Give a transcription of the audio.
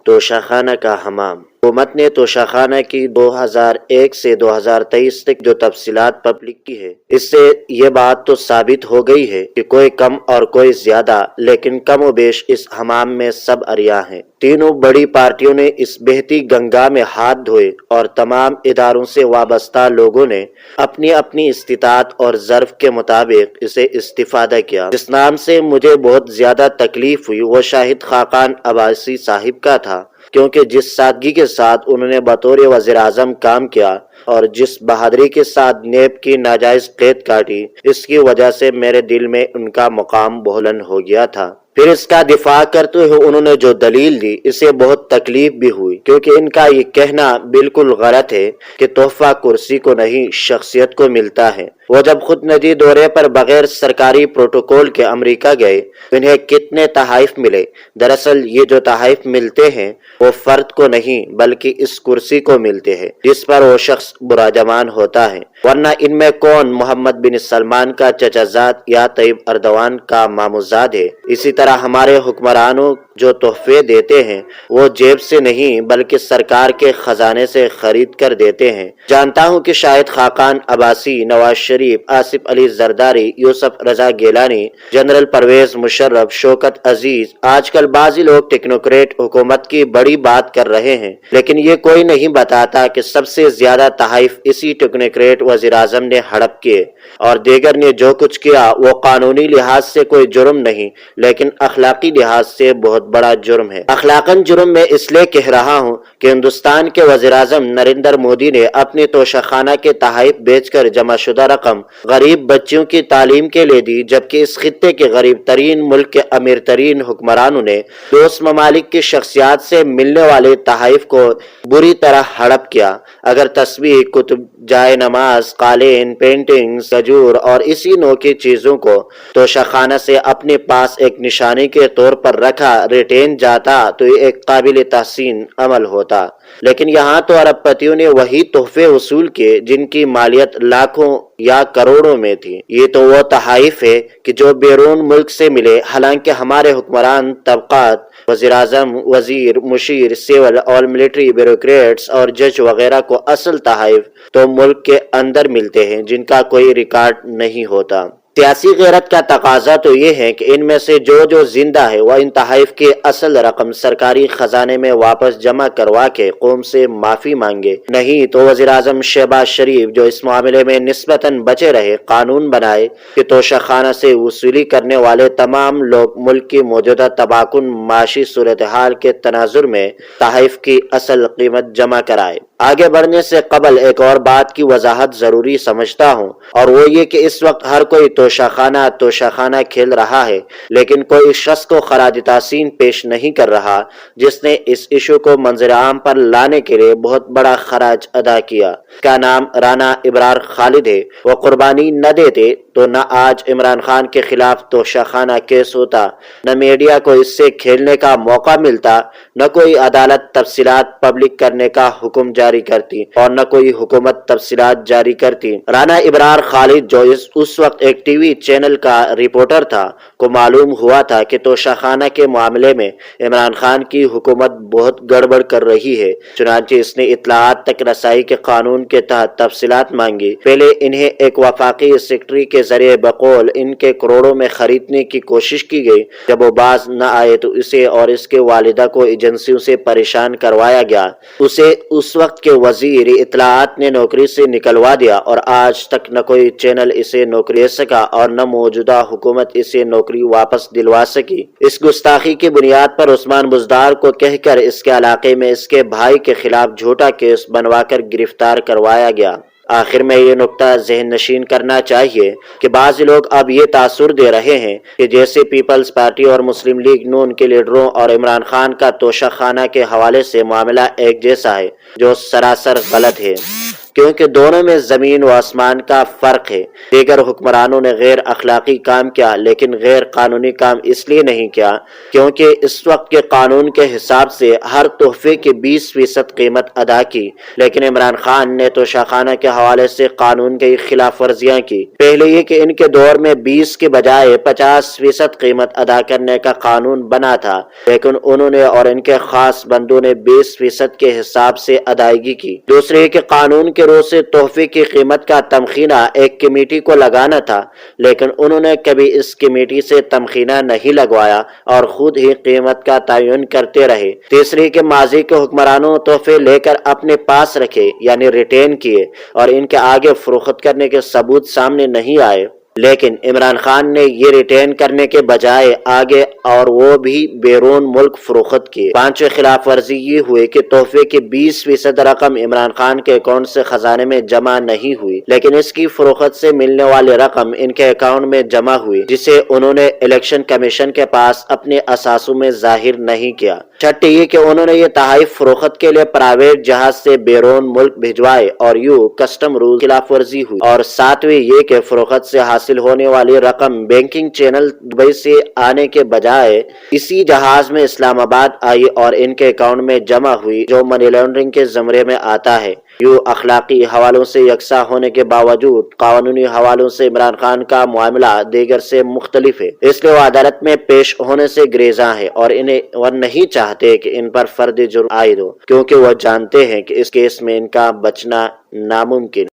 توشہ کا حمام۔ حکومت نے توشہ خانہ کی 2001 سے 2023 تک جو تفصیلات پبلک کی ہے، اس سے یہ بات تو ثابت ہو گئی ہے کہ کوئی کم اور کوئی زیادہ، لیکن کم و بیش اس حمام میں سب عریاں ہیں۔ تینوں بڑی پارٹیوں نے اس بہتی گنگا میں ہاتھ دھوئے اور تمام اداروں سے وابستہ لوگوں نے اپنی اپنی استطاعت اور ظرف کے مطابق اسے استفادہ کیا۔ جس نام سے مجھے بہت زیادہ تکلیف ہوئی وہ شاہد خاقان عباسی صاحب کا تھا، کیونکہ جس سادگی کے ساتھ انہوں نے بطور وزیر اعظم کام کیا اور جس بہادری کے ساتھ نیب کی ناجائز قید کاٹی، اس کی وجہ سے میرے دل میں ان کا مقام بلند ہو گیا تھا۔ پھر اس کا دفاع کرتے ہوئے انہوں نے جو دلیل دی، اسے بہت تکلیف بھی ہوئی، کیونکہ ان کا یہ کہنا بالکل غلط ہے کہ تحفہ کرسی کو نہیں شخصیت کو ملتا ہے۔ وہ جب خود نجی دورے پر بغیر سرکاری پروٹوکول کے امریکہ گئے، انہیں کتنے تحائف ملے۔ دراصل یہ جو تحائف ملتے ہیں وہ فرد کو نہیں بلکہ اس کرسی کو ملتے ہیں جس پر وہ شخص براجمان ہوتا ہے، ورنہ ان میں کون محمد بن سلمان کا چچا زاد یا طیب اردوان کا ماموزاد ہے۔ اسی طرح ہمارے حکمرانوں جو تحفے دیتے ہیں وہ جیب سے نہیں بلکہ سرکار کے خزانے سے خرید کر دیتے ہیں۔ جانتا ہوں کہ شاہد خاقان عباسی، نواز شریف، آصف علی زرداری، یوسف رضا گیلانی، جنرل پرویز مشرف، شوکت عزیز، آج کل بعضی لوگ ٹیکنوکریٹ حکومت کی بڑی بات کر رہے ہیں، لیکن یہ کوئی نہیں بتاتا کہ سب سے زیادہ تحائف اسی ٹیکنوکریٹ وزیر اعظم نے ہڑپ کیے، اور دیگر نے جو کچھ کیا وہ قانونی لحاظ سے کوئی جرم نہیں لیکن اخلاقی لحاظ سے بہت بڑا جرم ہے۔ اخلاقاً جرم میں اس لیے کہہ رہا ہوں کہ ہندوستان کے وزیر اعظم نریندر مودی نے اپنی توشہ خانہ کے تحائف بیچ کر جمع شدہ رقم غریب بچیوں کی تعلیم کے لیے دی، جبکہ اس خطے کے غریب ترین ملک کے امیر ترین حکمرانوں نے دوست ممالک کی شخصیات سے ملنے والے تحائف کو بری طرح ہڑپ کیا۔ اگر تسبیح، کتب، جائے نماز، قالین، پینٹنگز، کھجور اور اسی نوع کی چیزوں کو توشہ خانہ سے اپنے پاس ایک نشانی کے طور پر رکھا ریٹین جاتا تو یہ ایک قابل تحسین عمل ہوتا، لیکن یہاں تو ارب پتیوں نے وہی تحفے وصول کیے جن کی مالیت لاکھوں یا کروڑوں میں تھی۔ یہ تو وہ تحائف ہے کہ جو بیرون ملک سے ملے، حالانکہ ہمارے حکمران طبقات، وزیر اعظم، وزیر، مشیر، سول اور ملٹری بیوروکریٹس اور جج وغیرہ کو اصل تحائف تو ملک کے اندر ملتے ہیں جن کا کوئی ریکارڈ نہیں ہوتا۔ سیاسی غیرت کا تقاضا تو یہ ہے کہ ان میں سے جو زندہ ہے وہ ان تحائف کی اصل رقم سرکاری خزانے میں واپس جمع کروا کے قوم سے معافی مانگے، نہیں تو وزیر اعظم شہباز شریف جو اس معاملے میں نسبتاً بچے رہے، قانون بنائے کہ توشہ خانہ سے وصولی کرنے والے تمام لوگ ملک کی موجودہ تباہ کن معاشی صورتحال کے تناظر میں تحائف کی اصل قیمت جمع کرائے۔ آگے بڑھنے سے قبل ایک اور بات کی وضاحت ضروری سمجھتا ہوں، اور وہ یہ کہ اس وقت ہر کوئی توشہ خانہ کھیل رہا ہے، لیکن کوئی شخص کو خراج تحسین پیش نہیں کر رہا جس نے اس ایشو کو منظر عام پر لانے کے لیے بہت بڑا خراج ادا کیا۔ اس کا نام رانا ابرار خالد ہے۔ وہ قربانی نہ دیتے تو نہ آج عمران خان کے خلاف توشہ خانہ کیس ہوتا، نہ میڈیا کو اس سے کھیلنے کا موقع ملتا، نہ کوئی عدالت تفصیلات پبلک کرنے کا حکم جاری کرتی اور نہ کوئی حکومت تفصیلات جاری کرتی۔ رانا ابرار خالد جو اس وقت ایک ٹی وی چینل کا رپورٹر تھا کو معلوم ہوا تھا کہ توشہ خانہ کے معاملے میں عمران خان کی حکومت بہت گڑبڑ کر رہی ہے، چنانچہ اس نے اطلاعات تک رسائی کے قانون کے تحت تفصیلات مانگی۔ پہلے انہیں ایک وفاقی سیکرٹری کے ذریعے بقول ان کے کروڑوں میں خریدنے کی کوشش کی گئی، جب وہ باز نہ آئے تو اسے اور اس کے والدہ کو ایجنسیوں سے پریشان کروایا گیا۔ اسے اس وقت کے وزیر اطلاعات نے نوکری سے نکلوا دیا اور آج تک نہ کوئی چینل اسے نوکری دے سکا اور نہ موجودہ حکومت اسے نوکری واپس دلوا سکی۔ اس گستاخی کی بنیاد پر عثمان بزدار کو کہہ کر اس کے علاقے میں اس کے بھائی کے خلاف جھوٹا کیس بنوا کر گرفتار کروایا گیا۔ آخر میں یہ نقطہ ذہن نشین کرنا چاہیے کہ بعض لوگ اب یہ تاثر دے رہے ہیں کہ جیسے پیپلز پارٹی اور مسلم لیگ نون کے لیڈروں اور عمران خان کا توشہ خانہ کے حوالے سے معاملہ ایک جیسا ہے، جو سراسر غلط ہے، کیونکہ دونوں میں زمین و آسمان کا فرق ہے۔ دیگر حکمرانوں نے غیر اخلاقی کام کیا لیکن غیر قانونی کام اس لیے نہیں کیا کیونکہ اس وقت کے قانون کے حساب سے ہر تحفے کی 20% قیمت ادا کی، لیکن عمران خان نے توشاخانہ کے حوالے سے قانون کی خلاف ورزیاں کی۔ پہلے یہ کہ ان کے دور میں 20 کے بجائے 50% قیمت ادا کرنے کا قانون بنا تھا، لیکن انہوں نے اور ان کے خاص بندوں نے 20% کے حساب سے ادائیگی کی۔ دوسرے یہ کہ قانون کے روح سے تحفے کی قیمت کا تمخینہ ایک کمیٹی کو لگانا تھا، لیکن انہوں نے کبھی اس کمیٹی سے تمخینہ نہیں لگوایا اور خود ہی قیمت کا تعین کرتے رہے۔ تیسری کہ ماضی کے حکمرانوں تحفے لے کر اپنے پاس رکھے یعنی ریٹین کیے اور ان کے آگے فروخت کرنے کے ثبوت سامنے نہیں آئے، لیکن عمران خان نے یہ ریٹین کرنے کے بجائے آگے اور وہ بھی بیرون ملک فروخت کیے۔ پانچویں خلاف ورزی یہ ہوئی کہ تحفے کی 20% رقم عمران خان کے اکاؤنٹ سے خزانے میں جمع نہیں ہوئی، لیکن اس کی فروخت سے ملنے والی رقم ان کے اکاؤنٹ میں جمع ہوئی، جسے انہوں نے الیکشن کمیشن کے پاس اپنے اثاثوں میں ظاہر نہیں کیا۔ چھٹی یہ کہ انہوں نے یہ تحائف فروخت کے لیے پرائیویٹ جہاز سے بیرون ملک بھجوائے اور یوں کسٹم رول خلاف ورزی ہوئی۔ اور ساتویں یہ کہ فروخت سے حاصل ہونے والی رقم بینکنگ چینل دبئی سے آنے کے بجائے اسی جہاز میں اسلام آباد آئی اور ان کے اکاؤنٹ میں جمع ہوئی، جو منی لانڈرنگ کے زمرے میں آتا ہے۔ یوں اخلاقی حوالوں سے یکساں ہونے کے باوجود قانونی حوالوں سے عمران خان کا معاملہ دیگر سے مختلف ہے، اس لیے وہ عدالت میں پیش ہونے سے گریزاں ہیں اور انہیں نہیں چاہتے کہ ان پر فرد جرم عائد ہو، کیونکہ وہ جانتے ہیں کہ اس کیس میں ان کا بچنا ناممکن